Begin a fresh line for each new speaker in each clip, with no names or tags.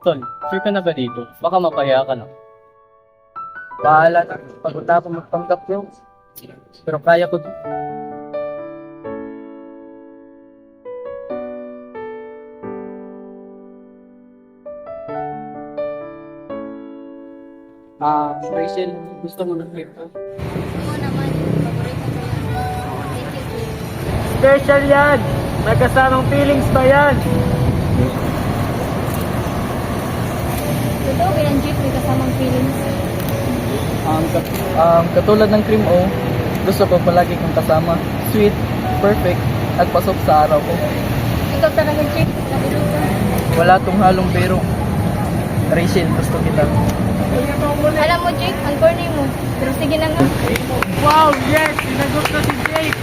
Tol, sure ka na ba dito? Baka mapaya ka na.
Bahala na. Pagod na ako magpanggap yun. Pero kaya ko. Rachel, gusto mo ng trip ko?
Oo naman, paborito ko yan. Thank you, Jake.
Special yan! May kasamang feelings pa yan!
Totoo ba yan, Jake? May kasamang feelings.
Katulad ng cream o, gusto ko palagi kang kasama. Sweet, perfect, at pasok sa araw ko.
Ikaw talaga, Jake. Nabulog ka.
Wala tong halong pero. Rachel, gusto kita.
Alam mo, Jake, ang corny mo. Pero sige na nga.
Wow, yes! Sinagot na si Jake!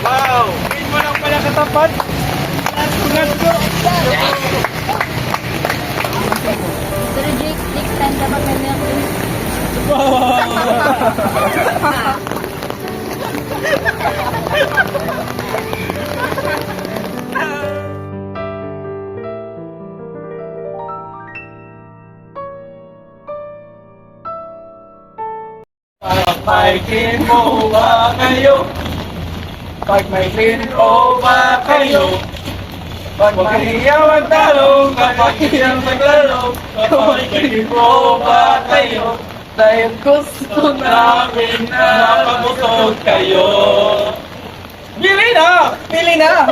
Wow! Hindi mo lang pala katapat! Let's go!
Pero Jake, next time dapat may milk dun.
May clean o ba kayo? Pag may clean o ba kayo? Pag mahiyaw ang talong, kapag iyang maglaro, kapag may clean o ba kayo? Dahil gusto namin na pagusog kayo. Pili na! Pili na!